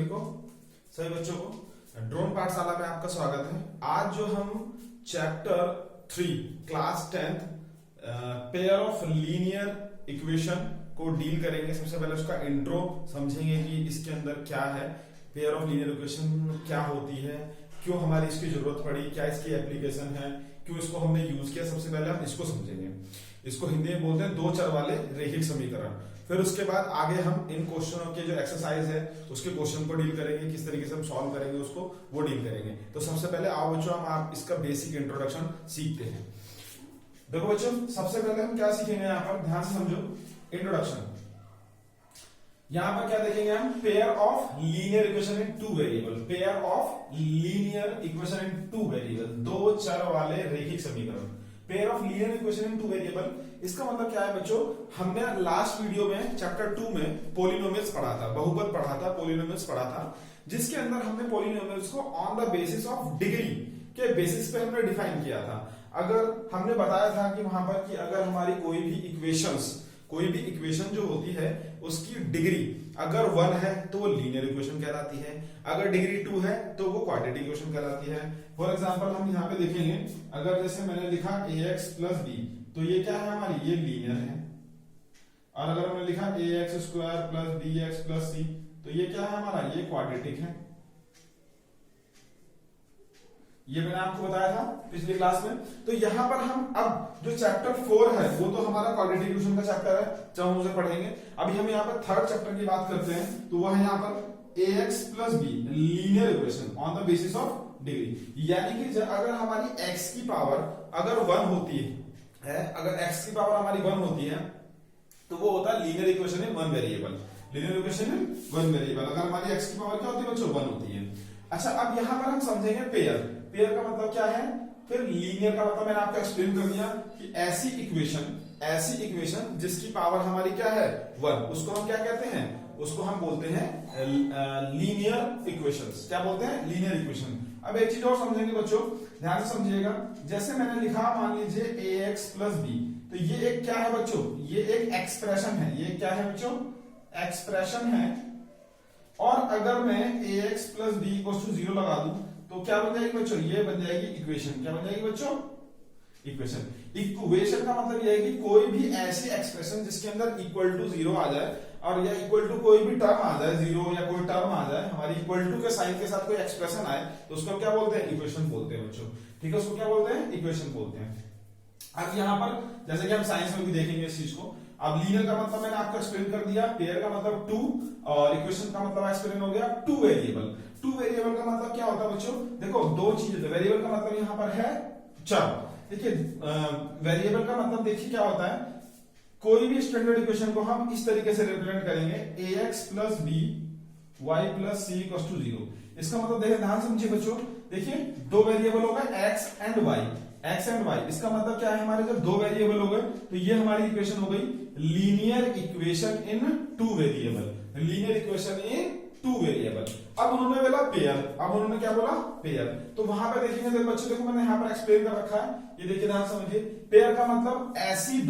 को, सभी बच्चों को ड्रोन पाठशाला में आपका स्वागत है। आज जो हम chapter 3 class 10th pair of linear equation को डील करेंगे। सबसे पहले उसका इंट्रो समझेंगे कि इसके अंदर क्या है, पेयर ऑफ लीनियर इक्वेशन क्या होती है, क्यों हमारी इसकी जरूरत पड़ी, क्या इसकी एप्लीकेशन है, क्यों इसको हमने यूज किया। सबसे पहले हम इसको समझेंगे। इसको हिंदी में बोलते हैं दो चर वाले रैखिक समीकरण। फिर उसके बाद आगे हम इन क्वेश्चनों के जो एक्सरसाइज है उसके क्वेश्चन को डील करेंगे, किस तरीके से हम सॉल्व करेंगे उसको, वो डील करेंगे। तो सबसे पहले आओ बच्चों हम आप इसका बेसिक इंट्रोडक्शन सीखते हैं। देखो बच्चों, सबसे पहले हम क्या सीखेंगे, यहाँ पर ध्यान से समझो इंट्रोडक्शन। यहां पर क्या देखेंगे हम, pair of linear equation in two variable. Pair of linear equation in two variable, दो चर वाले रैखिक समीकरण। Pair of linear equation in two variable, इसका मतलब क्या है बच्चों, हमने लास्ट वीडियो में चैप्टर 2 में पॉलिनोमियल्स पढ़ा था, बहुपद पढ़ा था, पॉलिनोमियल्स पढ़ा था, जिसके अंदर हमने पॉलिनोमियल्स को on the basis of degree के बेसिस पे हमने डिफाइन किया था। अगर हमने बताया था कि वहां पर कि अगर हमारी कोई भी इक्वेशन जो होती है उसकी डिग्री अगर 1 है तो वो लीनियर इक्वेशन कहलाती है, अगर डिग्री 2 है तो वो क्वाड्रेटिक इक्वेशन कहलाती है। फॉर एग्जांपल हम यहाँ पे देखेंगे, अगर जैसे मैंने लिखा ax प्लस b, तो ये क्या है हमारी, ये लीनियर है। और अगर हमने लिखा ax square plus bx plus c, तो ये क्या है हमारा, ये क्वाड्रेटिक है। ये मैंने आपको बताया था पिछली क्लास में। तो यहां पर हम अब जो चैप्टर 4 है वो तो हमारा क्वाड्रेटिक इक्वेशन का चैप्टर है, जब हम उसे पढ़ेंगे। अभी हम यहाँ पर थर्ड चैप्टर की बात करते हैं, तो वह है यहाँ पर ax plus b linear equation on the basis of degree. यानी कि अगर हमारी x की पावर अगर 1 होती है, अगर x की पावर हमारी 1 होती है तो वो होता है linear equation in one variable. Linear equation in one variable, अगर हमारी x की पावर क्या होती है बच्चों, 1 होती है। अच्छा, अब यहां पर हम समझेंगे पेयर। पेयर का मतलब क्या है, फिर लीनियर का मतलब मैंने आपको एक्सप्लेन कर दिया कि ऐसी इक्वेशन जिसकी पावर हमारी क्या है, 1, उसको हम क्या कहते हैं, उसको हम बोलते हैं लीनियर इक्वेशंस। क्या बोलते हैं, लीनियर इक्वेशन। अब एक चीज और समझेंगे बच्चों, ध्यान से समझिएगा। जैसे मैंने लिखा, मान लीजिए ax प्लस b, तो ये एक क्या है बच्चों, ये एक एक्सप्रेशन है। ये क्या है बच्चों, एक्सप्रेशन है। और अगर मैं ax plus b equal to 0 लगा दूं तो क्या बन जाएगी बच्चों, ये बन जाएगी इक्वेशन। क्या बन जाएगी बच्चों, इक्वेशन। इक्वेशन का मतलब यह है कि कोई भी ऐसी एक्सप्रेशन जिसके अंदर इक्वल टू 0 आ जाए, और या इक्वल टू कोई भी टर्म आ जाए, 0 या कोई टर्म आ जाए, हमारी इक्वल टू के साइन के साथ कोई एक्सप्रेशन आए, तो उसको हम क्या बोलते हैं, इक्वेशन बोलते हैं बच्चों। ठीक है, उसको क्या बोलते हैं, इक्वेशन बोलते हैं। अब यहाँ पर जैसे कि हम साइंस में भी देखेंगे इस चीज को। अब लीनियर का मतलब मैंने आपको एक्सप्लेन कर दिया, पेयर का मतलब 2, और इक्वेशन का मतलब एक्सप्लेन हो गया 2 वेरिएबल। 2 वेरिएबल का मतलब क्या होता है बच्चों, देखो दो चीजें। वेरिएबल का मतलब यहाँ पर है चर। देखिए वेरिएबल का मतलब देखिए क्या होता है, कोई भी स्टैंडर्ड इक्वेशन को हम इस तरीके से रिप्रेजेंट करेंगे, ax plus b y plus c equal to 0। इसका मतलब देखिए, ध्यान समझिए बच्चों, देखिए दो वेरिएबल हो गए x एंड y। इसका मतलब क्या है, हमारे जब दो वेरिएबल हो गए तो ये हमारी इक्वेशन हो गई लीनियर इक्वेशन इन टू वेरिएबल। लीनियर इक्वेशन इन टू वेरिएबल। अब उन्होंने बोला पेयर, अब उन्होंने क्या बोला, पेयर। तो वहां पे देखेंगे, देखो बच्चों, देखो मैंने यहाँ पर एक्सप्लेन कर रखा है, ये देखिए ध्यान समझिए। पेयर का मतलब ऐसी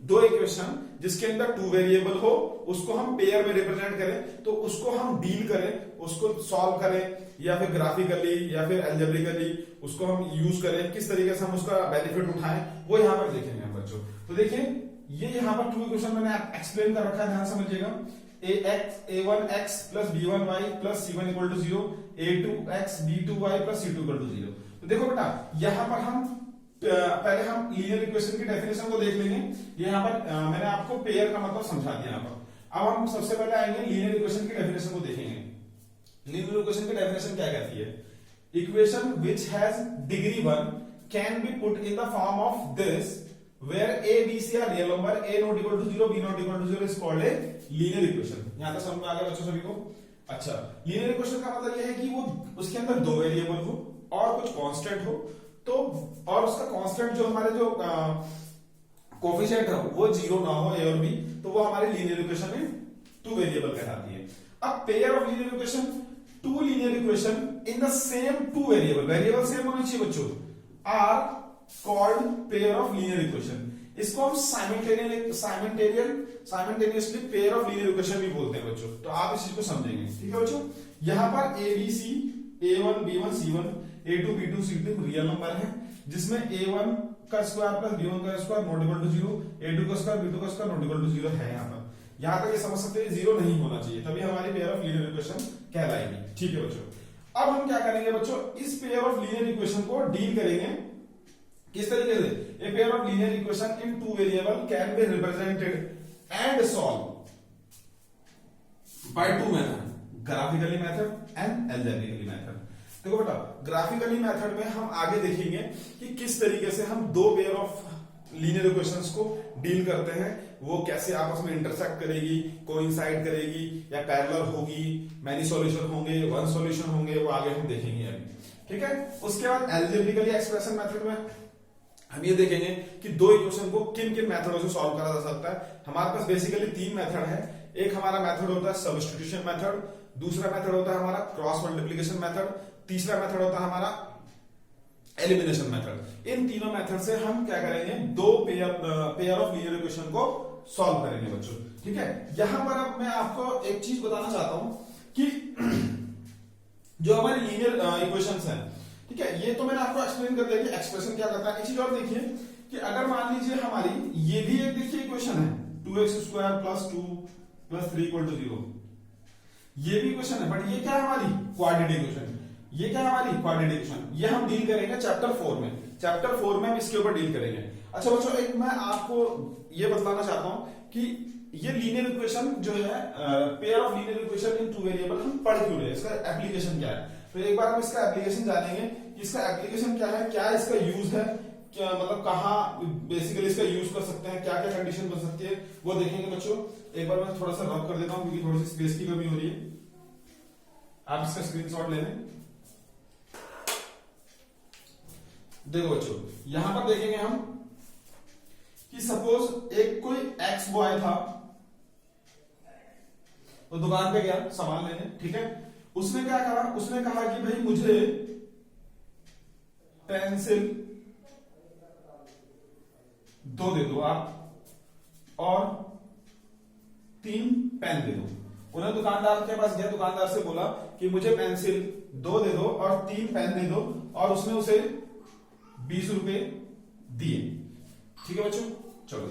दो इक्वेशन जिसके अंदर 2 वेरिएबल हो, उसको हम पेयर में रिप्रेजेंट करें, तो उसको हम डील करें, उसको सॉल्व करें, या फिर ग्राफिकली या फिर एल्जेब्रिकली उसको हम यूज करें, किस तरीके से हम उसका बेनिफिट उठाएं, वो यहाँ पर देखेंगे हम बच्चों। तो देखिए ये यहाँ पर 2 इक्वेशन मैंने एक्सप्लेन कर रखा है, ध्यान समझिएगा। a1x plus b1y plus c1 equal to 0, a2x b2y plus c2 equal to 0। तो देखो बेटा, यहाँ पर हम पहले हम लीनियर इक्वेशन की डेफिनेशन को देख लेंगे। ये यहाँ पर मैंने आपको पेयर का मतलब समझा दिया। यहाँ पर अब हम सबसे पहले आएंगे लीनियर इक्वेशन की डेफिनेशन को देखेंगे। लीनियर इक्वेशन की डेफिनेशन क्या कहती है, equation which has degree 1 can be put in the form of this where a b c are real number, a not equal to 0, b not equal to 0 is called a linear equation। यहां तक समझ में आ गया बच्चों सभी को। अच्छा, linear equation का मतलब यह है कि वो उसके अंदर दो वेरिएबल हो और कुछ कांस्टेंट हो, तो और उसका कांस्टेंट जो हमारे जो कोफिशिएंट है वो 0 ना हो, a और b, तो वो हमारी लीनियर इक्वेशन में 2 वेरिएबल कहलाती है। अब pair of linear equation, 2 linear equation in the same 2 variable, variable सेम होने चाहिए बच्चों, are called pair of linear equation. इसको हम simultaneously pair of linear equation भी बोलते हैं बच्चों। तो आप इस चीज को समझेंगे, ठीक है बच्चों। यहाँ पर ABC, A1 B1 C1 A2 B2 C2 real number है, जिसमें A1 का स्क्वायर प्लस B1 का square not equal to 0, A2 का स्क्वायर B2 का स्क्वायर नॉट इक्वल टू 0 है। यहाँ पर यहां तक ये समझ सकते हैं 0 नहीं होना चाहिए, तभी हमारी पेयर ऑफ लीनियर इक्वेशन कहलाएगी, ठीक है बच्चों। अब हम क्या करेंगे बच्चों, इस पेयर ऑफ लीनियर इक्वेशन को डील करेंगे किस तरीके से। A pair of linear equation in two variable can be represented and solve by two method, graphically method and algebraically method. देखो बेटा, ग्राफिकली मेथड में हम आगे देखेंगे कि किस तरीके से हम दो पेयर ऑफ लीनियर इक्वेशंस को डील करते हैं, वो कैसे आपस में इंटरसेक्ट करेगी, कोइंसाइड करेगी या पैरेलल होगी, मैनी सॉल्यूशन होंगे, वन सॉल्यूशन होंगे, वो आगे हम देखेंगे अभी, ठीक है। उसके बाद अलजेब्रिकली एक्सप्रेशन मेथड में हम ये देखेंगे कि दो इक्वेशन को किन किन मेथडों से सॉल्व करा जा सकता है। हमारे पास बेसिकली तीन मेथड है। एक हमारा मेथड होता है सब्स्टिट्यूशन मेथड, दूसरा मेथड होता है हमारा क्रॉस मल्टीप्लिकेशन मेथड, तीसरा मेथड होता है हमारा एलिमिनेशन मेथड। इन तीनों मेथड से हम क्या करेंगे, दो पेयर ऑफ लीनियर इक्वेशन को सॉल्व करेंगे बच्चों, ठीक है। यहां पर अब मैं आपको एक चीज बताना चाहता हूं कि जो हमारी लीनियर इक्वेशंस हैं, ठीक है, ये तो मैंने आपको एक्सप्लेन कर दिया कि एक्सप्रेशन क्या करता है। एक चीज और देखिए कि अगर मान लीजिए हमारी ये भी एक देखिए इक्वेशन है 2x square plus 2 plus 3 equal to 0, ये भी इक्वेशन है, बट ये क्या है हमारी क्वाड्रेटिक इक्वेशन। ये क्या है हमारी क्वाड्रेटिक इक्वेशन, ये हम डील करेंगे चैप्टर 4 में। चैप्टर 4 में हम इसके ऊपर डील करेंगे। अच्छा बच्चों, एक मैं आपको ये बताना चाहता हूं कि ये लीनियर इक्वेशन जो है pair of linear equation in two variable हम पढ़ क्यों रहे हैं, इसका एप्लीकेशन क्या है। तो एक बार हम इसका एप्लीकेशन जानेंगे कि इसका एप्लीकेशन क्या है, क्या इसका यूज है, क्या मतलब कहाँ बेसिकली इसका यूज कर सकते हैं, क्या क्या कंडीशन बन सकती है, वो देखेंगे बच्चों। एक बार मैं थोड़ा सा रब कर देता हूं क्योंकि थोड़ी सी स्पेस की कमी हो रही है। आप इसका स्क्रीनशॉट ले लें। देखो बच्चों, यहां पर देखेंगे हम कि सपोज एक कोई एक्स बॉय था, वो दुकान पे गया सामान लेने, ठीक है। उसने क्या कहा, उसने कहा कि भाई मुझे पेंसिल 2 दे दो आप और 3 पेन दे दो। उन्हें दुकानदार के पास गया, दुकानदार से बोला कि मुझे पेंसिल 2 दे दो और 3 पेन दे दो, और उसने उसे 20 रुपए दिए, ठीक है बच्चों। चलो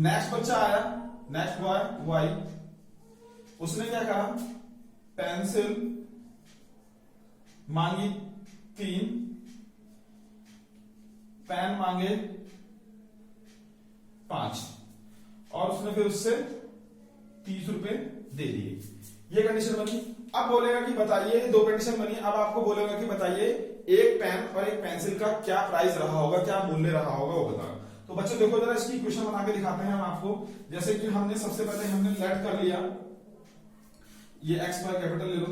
नेक्स्ट बच्चा आया, नेक्स्ट बॉय वाई, उसने क्या कहा, पेंसिल मांगी 3, पेन मांगे 5, और उसने फिर उससे 30 रुपए दे दिए। ये कंडीशन बनी। अब बोलेगा कि बताइए, दो कंडीशन बनी, अब आपको बोलेगा कि बताइए एक पेन और एक पेंसिल का क्या प्राइस रहा होगा, क्या मूल्य रहा होगा, वो बताओ। तो बच्चों देखो जरा इसकी इक्वेशन बना के दिखाते हैं हम आपको। जैसे कि हमने सबसे पहले हमने लेट कर लिया, ये एक्स पर कैपिटल ले लो,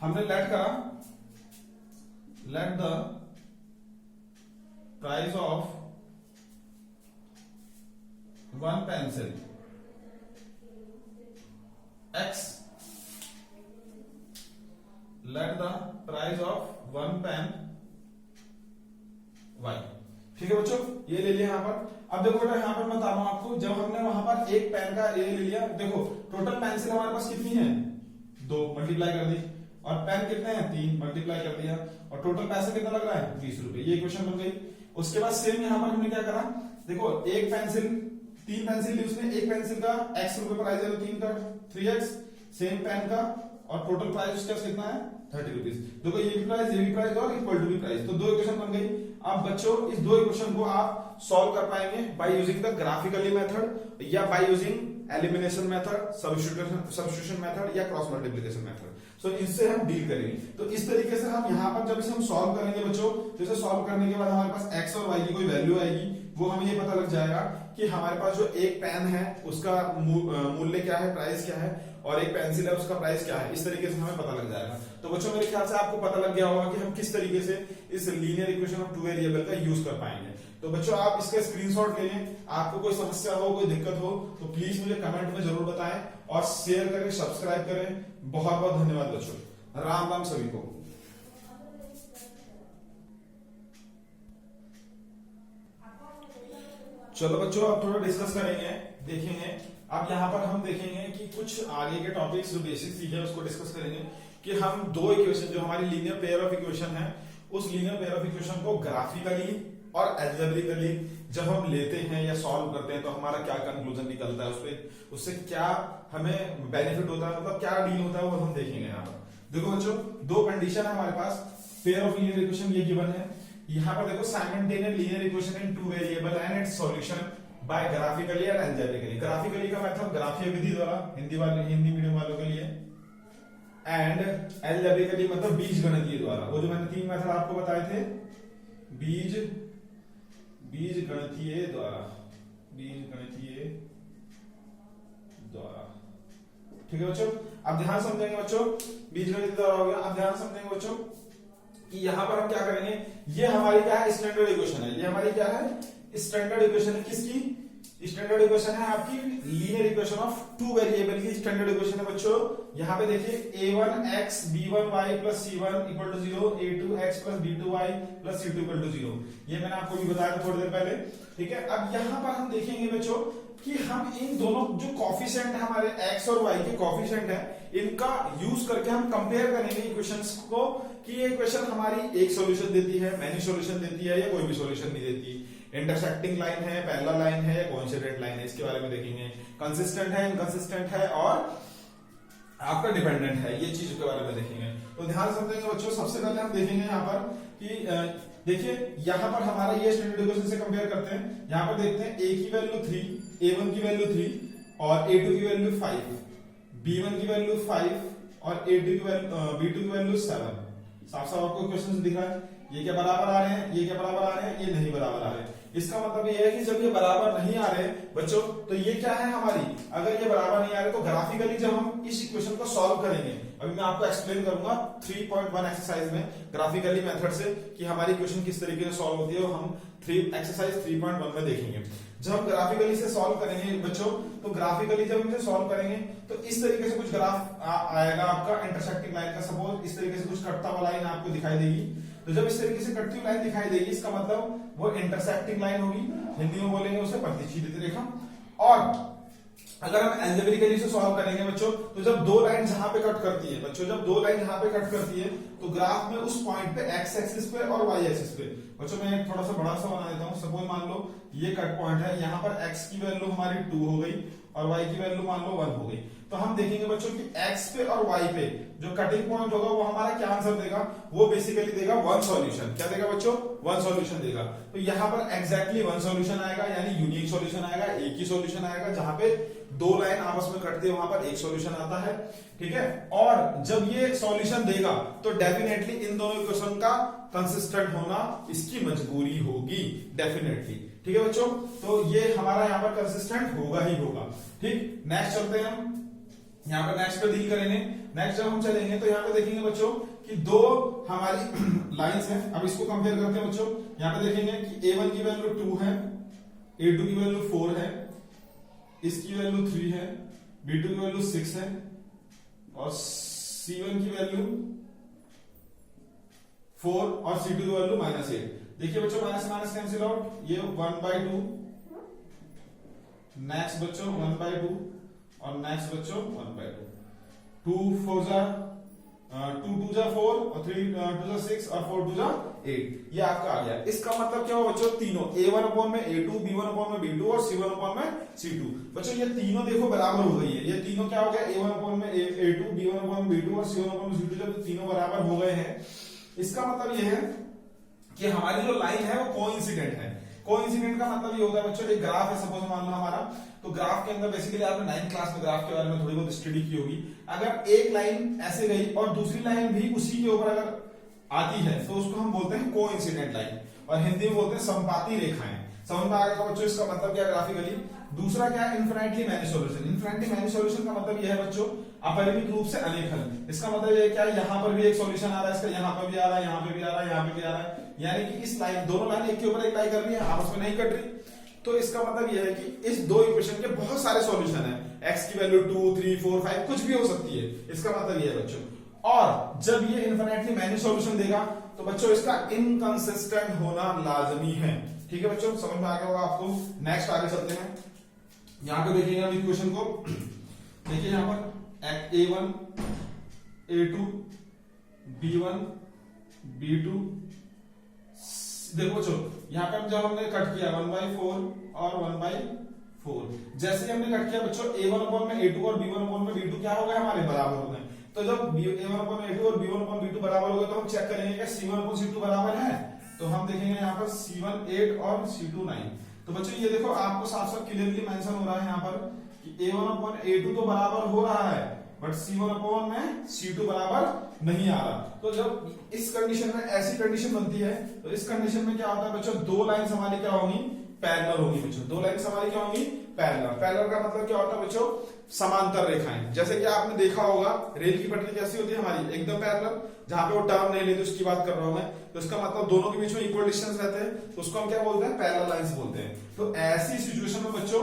हमने लेट करा, let the price of 1 pencil x, let the price of 1 pen y, ठीक है बच्चों। ये ले लिया यहां पर। अब देखो बेटा, यहां पर मैं बता रहा हूं आपको, जब हमने वहां पर एक पेन का ये ले लिया, देखो टोटल पेंसिल हमारे पास कितनी है 2, मल्टीप्लाई कर दी, और पेन कितने हैं 3, मल्टीप्लाई कर दिया, और टोटल पैसा कितना लग रहा है 20 रुपए। ये इक्वेशन बन गई। उसके बाद सेम यहां पर हमने क्या करा, देखो एक पेंसिल 3 पेंसिल ली उसने, एक पेंसिल का x रुपए प्राइस है, 3 का 3x, सेम पेन का, और टोटल प्राइस उसका कितना है 30 रुपीज। देखो ये भी प्राइस, ये भी प्राइस और इक्वल टू भी प्राइस, तो 2 इक्वेशन बन गई। अब बच्चों इस 2 इक्वेशन को आप सॉल्व कर पाएंगे by using the graphically method या by using elimination method, substitution method या क्रॉस मल्टीप्लिकेशन मेथड। सो इससे हम डील करेंगे। तो इस तरीके से हम यहाँ पर जब इसे हम सॉल्व करेंगे बच्चों, तो इसे सॉल्व करने के बाद हमारे पास x और y की कोई वैल्यू आएगी, वो हमें ये पता लग जाएगा कि हमारे पास जो एक पेन है उसका मूल्य क्या है, प्राइस क्या है, और एक पेंसिल है उसका प्राइस क्या है। इस तरीके से हमें पता लग जाएगा। तो बच्चों मेरे ख्याल से आपको पता लग गया होगा कि हम किस तरीके से इस लीनियर इक्वेशन ऑफ 2 वेरिएबल का यूज कर पाएंगे। तो बच्चों आप इसका स्क्रीनशॉट ले लें। आपको कोई समस्या हो, कोई दिक्कत हो तो प्लीज मुझे कमेंट में जरूर बताएं, और शेयर करें, सब्सक्राइब करें। बहुत बहुत धन्यवाद बच्चों। राम राम सभी को। चलो बच्चों अब थोड़ा डिस्कस करेंगे, देखेंगे। अब यहाँ पर हम देखेंगे कि कुछ आगे के टॉपिक्स जो बेसिक चीजें उसको डिस्कस करेंगे कि हम दो इक्वेशन जो हमारी लीनियर पेयर ऑफ इक्वेशन है, उस लीनियर पेयर ऑफ इक्वेशन को ग्राफिकली और एल्जेब्रिकली जब हम लेते हैं या सॉल्व करते हैं तो हमारा क्या कंक्लूजन निकलता है, उससे क्या हमें बेनिफिट होता है, मतलब क्या डील होता है वो हम देखेंगे। यहाँ पर देखो बच्चों, दो कंडीशन है हमारे पास, पेयर ऑफ लीनियर इक्वेशन ये गिवन है। यहाँ पर देखो simultaneous linear equation in two variable and it's solution bye graphically and algebraically. Graphically का मतलब ग्राफीय विधि द्वारा, हिंदी मीडियम वालों के लिए, एंड एल्जेब्रिकली मतलब बीज गणितीय द्वारा। वो जो मैंने तीन मेथड आपको बताए थे, बीज गणितीय द्वारा, ठीक है बच्चों। अब ध्यान समझेंगे बच्चों, बीज गणितीय द्वारा हो गया। अब ध्यान समझेंगे बच्चों कि यहां पर हम क्या करेंगे, ये हमारी क्या है, स्टैंडर्ड इक्वेशन है। ये हमारी क्या है, स्टैंडर्ड इक्वेशन है। किसकी स्टैंडर्ड इक्वेशन है? आपकी linear equation of two variable की स्टैंडर्ड इक्वेशन है बच्चों। यहाँ पे देखिए a1x b1y plus c1 equal to 0, a2x plus b2y plus c2 equal to 0। ये मैंने आपको भी बताया था थोड़ी देर पहले, ठीक है। अब यहाँ पर हम देखेंगे बच्चों कि हम इन दोनों जो कॉफिशिएंट है हमारे x और y के कॉफिशिएंट है, इनका यूज करके हम कंपेयर करेंगे इक्वेशंस को कि ये इक्वेशन हमारी एक सॉल्यूशन देती है, मैनी सॉल्यूशन देती है, या कोई भी सॉल्यूशन नहीं देती, इंटरसेक्टिंग लाइन है, पैरेलल लाइन है, या कोइंसिडेंट लाइन है, इसके बारे में देखेंगे। कंसिस्टेंट है, इनकंसिस्टेंट है, और आपका डिपेंडेंट है, ये चीज के बारे में देखेंगे। तो ध्यान समझेंगे बच्चों। सबसे पहले हम देखेंगे यहाँ पर कि देखिए यहाँ पर हमारा ये स्टैंडर्ड इक्वेशन से कंपेयर करते हैं। यहाँ पर देखते हैं a की वैल्यू 3, a1 की वैल्यू 3 और a2 की वैल्यू 5, b1 की वैल्यू 5 और b2 की वैल्यू 7। साफ साफ आपको क्वेश्चन दिख रहा है, ये क्या बराबर आ रहे हैं, ये क्या बराबर आ रहे हैं, ये नहीं बराबर आ रहे हैं। इसका मतलब ये है कि जब ये बराबर नहीं आ रहे बच्चों, तो ये क्या है हमारी, अगर ये बराबर नहीं आ रहे तो ग्राफिकली जब हम इस इक्वेशन को सॉल्व करेंगे, अभी मैं आपको एक्सप्लेन करूंगा 3.1 एक्सरसाइज में ग्राफिकली मेथड से कि हमारी इक्वेशन किस तरीके से सॉल्व होती है, और हम एक्सरसाइज 3.1 में देखेंगे। जब हम ग्राफिकली से सॉल्व करेंगे बच्चों, तो ग्राफिकली जब हम इसे सॉल्व करेंगे तो इस तरीके से कुछ ग्राफ आएगा आपका इंटरसेक्टिंग लाइन का। सपोज इस तरीके से कुछ कटता हुआ लाइन आपको दिखाई देगी। तो जब इस तरीके से कटती हुई लाइन दिखाई देगी, इसका मतलब वो इंटरसेक्टिंग लाइन होगी, हिंदी में बोलेंगे उसे प्रतिच्छेदित रेखा। और अगर हम एल्जेब्रिकली से सॉल्व करेंगे बच्चों, तो जब दो लाइन जहां पे कट करती है बच्चों, जब दो लाइन यहां पे कट करती है, तो ग्राफ में उस पॉइंट पे एक्स एक्सिस पे और वाई एक्सिस पे बच्चों, मैं थोड़ा सा बड़ा सा बना देता हूं। सपोज मान लो ये कट पॉइंट है, यहाँ पर एक्स की वैल्यू हमारी 2 हो गई और वाई की वैल्यू मान लो 1 हो गई। तो हम देखेंगे बच्चों कि एक्स पे और वाई पे जो कटिंग पॉइंट होगा वो हमारा क्या आंसर देगा, वो बेसिकली देगा 1 सॉल्यूशन। क्या देगा बच्चों? 1 सॉल्यूशन देगा। तो यहाँ पर एग्जैक्टली 1 सॉल्यूशन आएगा, यानी यूनिक सॉल्यूशन आएगा, एक ही सॉल्यूशन आएगा। जहां पे दो लाइन आपस में कटती है वहां पर एक सॉल्यूशन आता है, ठीक है। और जब ये सॉल्यूशन देगा तो डेफिनेटली इन दोनों इक्वेशन का कंसिस्टेंट होना इसकी मजबूरी होगी, डेफिनेटली, ठीक है बच्चों। तो ये हमारा यहाँ पर कंसिस्टेंट होगा ही होगा, ठीक। नेक्स्ट चलते हैं हम, यहाँ पर नेक्स्ट पे डील करेंगे। नेक्स्ट जब हम चलेंगे तो यहाँ पे देखेंगे बच्चों कि दो हमारी लाइंस हैं। अब इसको कंपेयर करते हैं बच्चों। यहाँ पे देखेंगे कि a1 की वैल्यू 2 है, a2 की वैल्यू 4 है, इसकी वैल्यू 3 है, b2 की वैल्यू 6 है, और c1 की वैल्यू 4 और c2 की वैल्यू -8। देखिए बच्चों, माइनस माइनस कैंसिल आउट, ये 1/2, नेक्स्ट बच्चों 1/2, और नेक्स्ट बच्चों 1/2। 2 4 जा 2 2 जा 4 और 3 2 जा 6 और 4 2 जा 8। ये आपका आ गया। इसका मतलब क्या हुआ बच्चों, तीनों a1 अपॉन में a2, b1 अपॉन में b2 और c1 अपॉन में c2। बच्चों ये तीनों देखो बराबर हो गई है। ये तीनों क्या हो गया, a1 अपॉन में a2, b1 अपॉन में b2 और c1 अपॉन में c2। जब तीनों बराबर हो गए हैं, इसका मतलब ये है कि हमारी जो लाइन है वो कोइंसिडेंट है। कोइंसिडेंट का मतलब ये होता है बच्चों, एक ग्राफ है सपोज मान लो हमारा, तो ग्राफ के अंदर बेसिकली आपने 9th क्लास में ग्राफ के बारे में थोड़ी बहुत स्टडी की होगी। अगर एक लाइन ऐसे गई और दूसरी लाइन भी उसी के ऊपर अगर आती है तो उसको हम बोलते हैं कोइंसिडेंट लाइन, और हिंदी में बोलते हैं समपाती रेखाएं। समझ में आ गया बच्चों इसका मतलब क्या ग्राफिकली। दूसरा क्या है, infinitely many solution. Infinitely many solution का मतलब यह है बच्चों अपरिमित रूप से अनेक हल। इसका मतलब ये क्या है, यहाँ पर भी एक सॉल्यूशन आ रहा है, इसका यहाँ पर भी आ रहा है, यहाँ पे भी आ रहा है, यहाँ पे भी आ रहा है, यानी कि इस लाइन दोनों लाइन एक के ऊपर एक लाइन कर रही है, आपस में नहीं कट रही। तो इसका मतलब यह है कि इस दो इक्वेशन के बहुत सारे सॉल्यूशन है। x की वैल्यू 2 3 4 5 कुछ भी हो सकती है। इसका मतलब यह है बच्चों, और जब ये इनफिनिटली मैनी सॉल्यूशन देगा तो बच्चों इसका इनकंसिस्टेंट होना लाजमी है, ठीक है बच्चों, समझ में आ गया होगा आपको। नेक्स्ट आगे चलते हैं। यहाँ पे देखिएगा हम इक्वेशन को, देखिए यहाँ पर A1 A2 B1 B2, देखो बच्चों यहाँ पे हम जब हमने कट किया 1/4 और 1/4, जैसे ही हमने कट किया बच्चों A1 अपॉन में A2 और B1 अपॉन में B2 क्या हो गए हमारे बराबर हो गए। तो जब A1 अपॉन A2 और B1 अपॉन B2 बराबर हो गए तो हम चेक करेंगे कि C1 अपॉन C2 बराबर है। तो हम देखेंगे यहाँ पर C1 8 और C2 9। तो बच्चों ये देखो आपको साफ साफ क्लियरली मेंशन हो रहा है यहाँ पर कि A1 अपॉन A2 तो बराबर हो रहा है, बट C1 अपॉन में C2 बराबर नहीं आ रहा। तो जब इस कंडीशन में ऐसी कंडीशन बनती है तो इस कंडीशन में क्या होता है बच्चों, दो लाइंस हमारी क्या होंगी, पैरेलल होगी बच्चों। दो लाइंस हमारी क्या होंगी, पैरेलल। पैरेलल का मतलब क्या होता है बच्चों, समांतर रेखाएं। जैसे कि आपने देखा होगा रेल की पटरी कैसी होती है हमारी, एकदम पैरेलल, जहां पे वो टर्न नहीं लेती उसकी बात कर रहा हूं मैं। तो इसका मतलब दोनों के बीच में इक्वल डिस्टेंस रहते हैं, तो उसको हम क्या बोलते हैं, पैरेलल लाइंस बोलते हैं। तो ऐसी सिचुएशन में बच्चों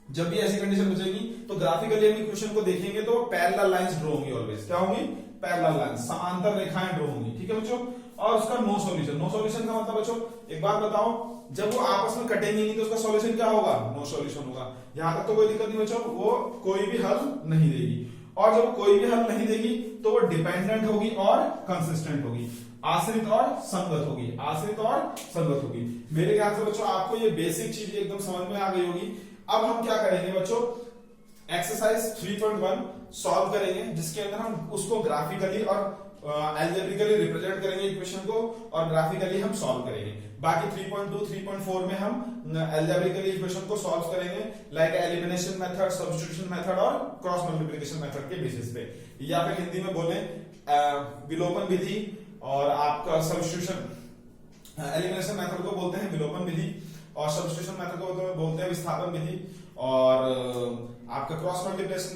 जब भी ऐसी कंडीशन बचेगी तो ग्राफिकली हम इक्वेशन को देखेंगे तो पैरेलल लाइंस ड्रॉ होंगी, ऑलवेज क्या होंगी, पैरेलल लाइंस, समांतर रेखाएं ड्रॉ होंगी। ठीक है बच्चों, और उसका नो सॉल्यूशन। नो सॉल्यूशन का मतलब बच्चों एक बात बताओ, जब वो आपस में कटेंगे नहीं तो उसका सॉल्यूशन क्या होगा, नो सॉल्यूशन होगा। यहां तक तो कोई दिक्कत नहीं बच्चों, वो कोई भी हल नहीं देगी। और जब कोई भी हल नहीं देगी तो वो डिपेंडेंट होगी और कंसिस्टेंट होगी, आश्रित और संगत होगी, आश्रित और संगत होगी। मेरे ख्याल से बच्चों आपको ये बेसिक चीज एकदम समझ में आ गई होगी। अब हम क्या करेंगे बच्चों, एक्सरसाइज 3.1 सॉल्व करेंगे, जिसके अंदर हम उसको ग्राफिकली और एल्जेब्रिकली रिप्रेजेंट करेंगे इक्वेशन को, और ग्राफिकली हम सॉल्व करेंगे। बाकी 3.2 3.4 में हम एल्जेब्रिकली इक्वेशन को सॉल्व करेंगे like elimination method, substitution method और क्रॉस मल्टीप्लिकेशन मेथड के बेसिस पे, या फिर हिंदी में बोले विलोपन विधि, और आपका सब्स्टिट्यूशन एलिमिनेशन मेथड को बोलते हैं विलोपन विधि, और सब्स्टिट्यूशन मेथड को बोलते हैं विस्थापन विधि, और आपका क्रॉस मल्टीप्लिकेशन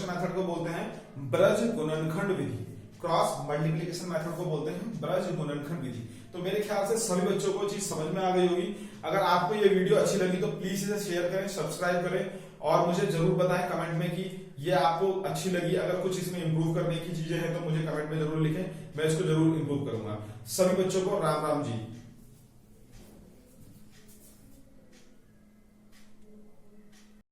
मेथड को बोलते हैं ब्रज गुणनखंड विधि। क्रॉस मल्टीप्लिकेशन मेथड को बोलते हैं ब्रज गुणनखंड विधि। तो मेरे ख्याल से सभी बच्चों को चीज समझ में आ गई होगी। अगर आपको ये वीडियो अच्छी लगी तो प्लीज इसे शेयर करें, सब्सक्राइब करें, और मुझे जरूर बताएं कमेंट में कि ये आपको अच्छी लगी। अगर कुछ इसमें इंप्रूव करने की चीजें हैं तो मुझे कमेंट में जरूर लिखें, मैं इसको जरूर इंप्रूव करूंगा। सभी बच्चों को राम राम जी।